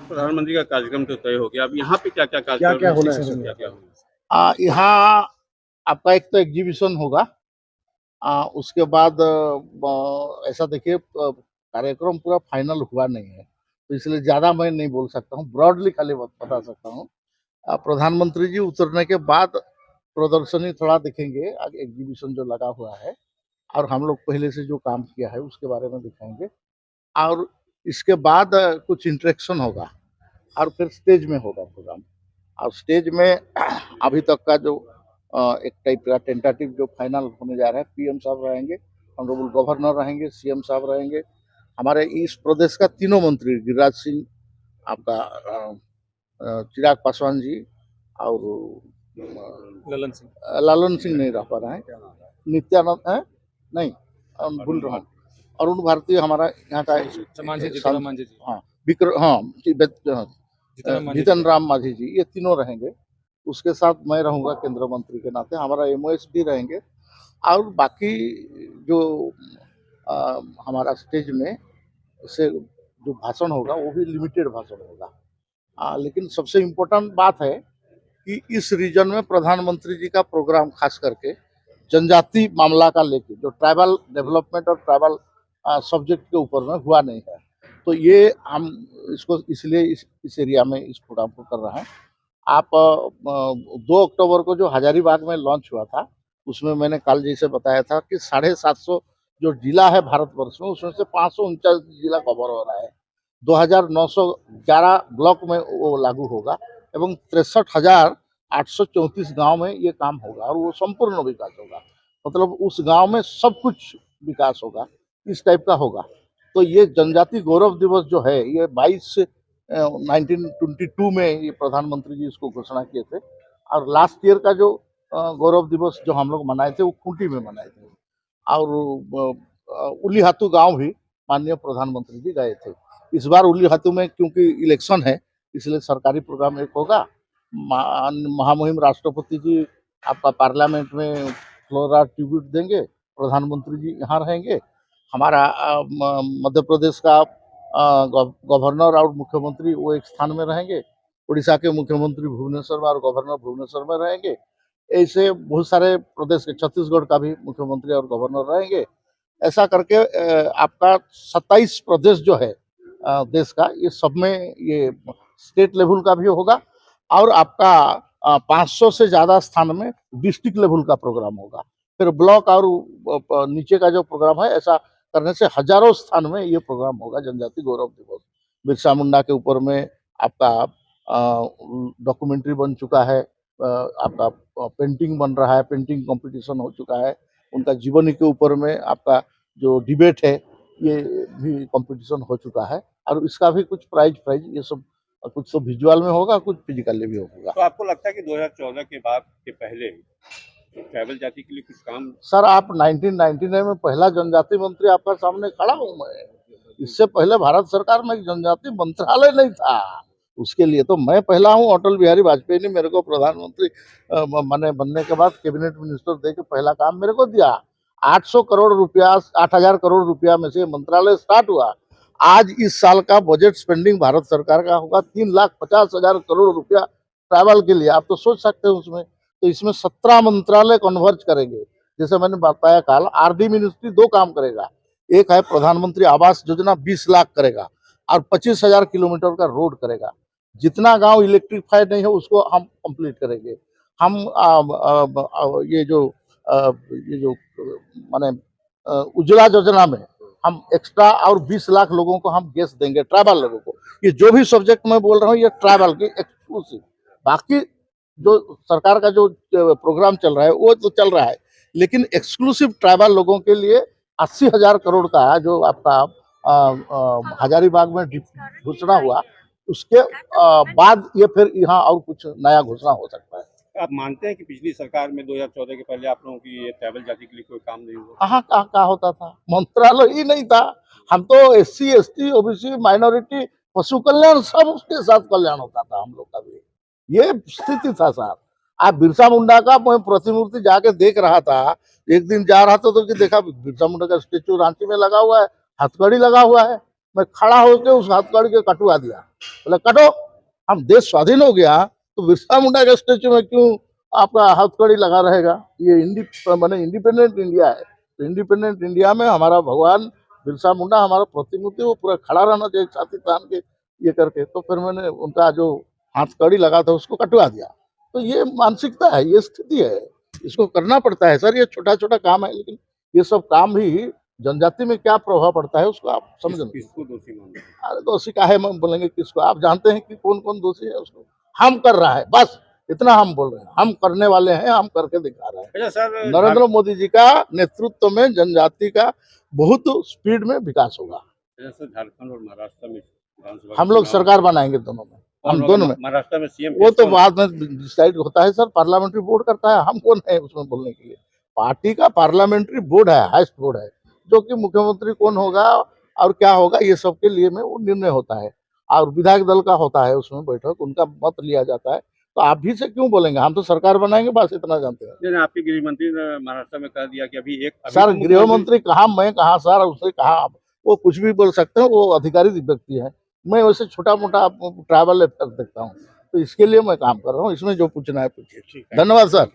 प्रधानमंत्री का कार्यक्रम तो तय हो गया, अब यहाँ पे क्या-क्या कार्यक्रम क्या-क्या होना है? क्या-क्या होना है? यहाँ आपका एक तो एग्जीबिशन होगा। उसके बाद ऐसा देखिए, कार्यक्रम पूरा फाइनल हुआ नहीं है, तो इसलिए ज़्यादा मैं नहीं बोल सकता हूँ, ब्रॉडली खाली बता सकता हूँ। प्रधानमंत्री जी उतरने के बाद प्रदर्शनी थोड़ा दिखेंगे, आगे एग्जीबिशन जो लगा हुआ है, और हम लोग पहले से जो काम किया है उसके बारे में दिखाएंगे, और इसके बाद कुछ इंटरेक्शन होगा, और फिर स्टेज में होगा प्रोग्राम। और स्टेज में अभी तक का जो एक टाइप का टेंटेटिव जो फाइनल होने जा रहा है, पीएम साहब रहेंगे, ऑनरेबल गवर्नर रहेंगे, सीएम साहब रहेंगे, हमारे इस प्रदेश का तीनों मंत्री गिरिराज सिंह, आपका चिराग पासवान जी, और लालन सिंह नहीं रह पा रहे हैं, नित्यानंद है नहीं, भूल रहा हूँ, अरुण भारती हमारा यहाँ का, हाँ जीतन राम मांझी जी, ये तीनों रहेंगे। उसके साथ मैं रहूंगा केंद्र मंत्री के नाते, हमारा एमओएस भी रहेंगे, और बाकी जो हमारा स्टेज में से जो भाषण होगा वो भी लिमिटेड भाषण होगा। लेकिन सबसे इम्पोर्टेंट बात है कि इस रीजन में प्रधानमंत्री जी का प्रोग्राम खास करके जनजाति मामला का लेके, जो ट्राइबल डेवलपमेंट और ट्राइबल सब्जेक्ट के ऊपर में हुआ नहीं है, तो ये हम इसको इसलिए इस एरिया में इस प्रोग्राम को कर रहे हैं। आप 2 अक्टूबर को जो हजारीबाग में लॉन्च हुआ था, उसमें मैंने कल जैसे बताया था कि 750 जो जिला है भारतवर्ष में, उसमें से 549 जिला कवर हो रहा है, 2911 ब्लॉक में वो लागू होगा, एवं 63,834 गांव में ये काम होगा, और वो संपूर्ण विकास होगा, मतलब उस गांव में सब कुछ विकास होगा, इस टाइप का होगा। तो ये जनजाति गौरव दिवस जो है, ये 1922 में ये प्रधानमंत्री जी इसको घोषणा किए थे, और लास्ट ईयर का जो गौरव दिवस जो हम लोग मनाए थे वो खूंटी में मनाए थे, और उलीहातू गांव भी माननीय प्रधानमंत्री जी गए थे। इस बार उलीहातू में क्योंकि इलेक्शन है, इसलिए सरकारी प्रोग्राम एक होगा। महामहिम राष्ट्रपति जी आपका पार्लियामेंट में फ्लोरा ट्रिब्यूट देंगे, प्रधानमंत्री जी यहाँ रहेंगे, हमारा मध्य प्रदेश का गवर्नर और मुख्यमंत्री वो एक स्थान में रहेंगे, उड़ीसा के मुख्यमंत्री भुवनेश्वर में और गवर्नर भुवनेश्वर में रहेंगे, ऐसे बहुत सारे प्रदेश के, छत्तीसगढ़ का भी मुख्यमंत्री और गवर्नर रहेंगे। ऐसा करके आपका 27 प्रदेश जो है देश का, ये सब में ये स्टेट लेवल का भी होगा, और आपका 500 से ज़्यादा स्थान में डिस्ट्रिक्ट लेवल का प्रोग्राम होगा, फिर ब्लॉक और नीचे का जो प्रोग्राम है, ऐसा करने से हजारों स्थान में ये प्रोग्राम होगा। जनजाति गौरव दिवस बिरसा मुंडा के ऊपर में आपका डॉक्यूमेंट्री बन चुका है, आपका पेंटिंग बन रहा है, पेंटिंग कंपटीशन हो चुका है, उनका जीवनी के ऊपर में आपका जो डिबेट है ये भी कंपटीशन हो चुका है, और इसका भी कुछ प्राइज ये सब कुछ तो विजुअल में होगा, कुछ फिजिकली भी होगा। तो आपको लगता है कि 2014 के बाद के पहले ट्राइबल जाति के लिए कुछ काम? सर, आप 1999 में पहला जनजाति मंत्री आपका सामने खड़ा हूँ मैं, इससे पहले भारत सरकार में एक जनजाति मंत्रालय नहीं था, उसके लिए तो मैं पहला हूँ। अटल बिहारी वाजपेयी ने मेरे को प्रधानमंत्री मैंने बनने के बाद कैबिनेट मिनिस्टर दे के पहला काम मेरे को दिया। 800 करोड़ रुपया, 8,000 करोड़ रुपया में से मंत्रालय स्टार्ट हुआ। आज इस साल का बजट स्पेंडिंग भारत सरकार का होगा 3,50,000 करोड़ रुपया ट्रैवल के लिए, आप तो सोच सकते हैं उसमें। तो इसमें 17 मंत्रालय कन्वर्ज करेंगे, जैसे मैंने बताया कल, आरडी मिनिस्ट्री 2 काम करेगा, एक है प्रधानमंत्री आवास योजना 20 लाख करेगा, और 25,000 किलोमीटर का रोड करेगा। जितना गांव इलेक्ट्रीफाइड नहीं है उसको हम कंप्लीट करेंगे। हम ये जो माने उज्ज्वला योजना में हम एक्स्ट्रा और 20 लाख लोगों को हम गैस देंगे, ट्राइबल लोगों को। ये जो भी सब्जेक्ट मैं बोल रहा हूँ ये ट्राइबल की एक्सक्लूसिव, बाकी जो सरकार का जो प्रोग्राम चल रहा है वो तो चल रहा है, लेकिन एक्सक्लूसिव ट्राइबल लोगों के लिए 80,000 करोड़ का जो आपका हजारीबाग में घोषणा हुआ, उसके बाद ये फिर यहाँ और कुछ नया घोषणा हो सकता है। आप मानते हैं कि पिछली सरकार में 2014 के पहले आप लोगों की ये ट्राइबल जाति के लिए कोई काम नहीं हुआ? कहाँ होता था, मंत्रालय ही नहीं था। हम तो SC ST OBC माइनॉरिटी पशु कल्याण सब उसके साथ कल्याण होता था हम लोग का भी, ये स्थिति था साहब। आप बिरसा मुंडा का मैं प्रतिमूर्ति जाके देख रहा था, एक दिन जा रहा था तो कि देखा बिरसा मुंडा का स्टेचू रांची में लगा हुआ है, हथकड़ी लगा हुआ है। मैं खड़ा होकर उस हथकड़ी के कटवा दिया, बोले कटो, हम देश स्वाधीन हो गया तो बिरसा मुंडा के स्टेचू में क्यों आपका हथकड़ी लगा रहेगा। ये माने इंडिपेंडेंट इंडिया है, तो इंडिपेंडेंट इंडिया में हमारा भगवान बिरसा मुंडा हमारा प्रतिमूर्ति वो पूरा खड़ा रहना चाहिए छाती तान के ये करके। तो फिर मैंने उनका जो हथकड़ी लगा था उसको कटवा दिया। तो ये मानसिकता है, ये स्थिति है, इसको करना पड़ता है सर। ये छोटा छोटा काम है, लेकिन ये सब काम भी जनजाति में क्या प्रभाव पड़ता है उसको आप समझ। किसको दोषी मानते हैं? अरे दोषी काहे हम बोलेंगे किसको, आप जानते हैं कि कौन कौन दोषी है उसको। हम कर रहा है, बस इतना हम बोल रहे हैं, हम करने वाले हैं, हम करके दिखा रहे हैं। अच्छा सर, नरेंद्र मोदी जी का नेतृत्व में जनजाति का बहुत स्पीड में विकास होगा। अच्छा सर, झारखंड और महाराष्ट्र में विधानसभा हम लोग चुनाव- सरकार बनाएंगे दोनों में, कौन हम होगा? दोनों में। महाराष्ट्र में सीएम वो तो बाद में डिसाइड होता है सर, पार्लियामेंट्री बोर्ड करता है, हम कौन है उसमें बोलने के लिए। पार्टी का पार्लियामेंट्री बोर्ड है, हाईएस्ट बोर्ड है, जो कि मुख्यमंत्री कौन होगा और क्या होगा ये सब के लिए में वो निर्णय होता है। और विधायक दल का होता है उसमें बैठक, उनका मत लिया जाता है। तो आप भी से क्यों बोलेंगे, हम तो सरकार बनाएंगे, बस इतना जानते हैं। जैसे आपके गृह मंत्री ने महाराष्ट्र में कह दिया कि अभी सर तो गृह मंत्री कहा, मैं कहा सर, उसने कहा वो कुछ भी बोल सकते हैं, वो अधिकारी व्यक्ति है। मैं वैसे छोटा मोटा ट्रैवल देखता हूँ, तो इसके लिए मैं काम कर रहा हूँ। इसमें जो पूछना है पूछिए। ठीक है। धन्यवाद सर।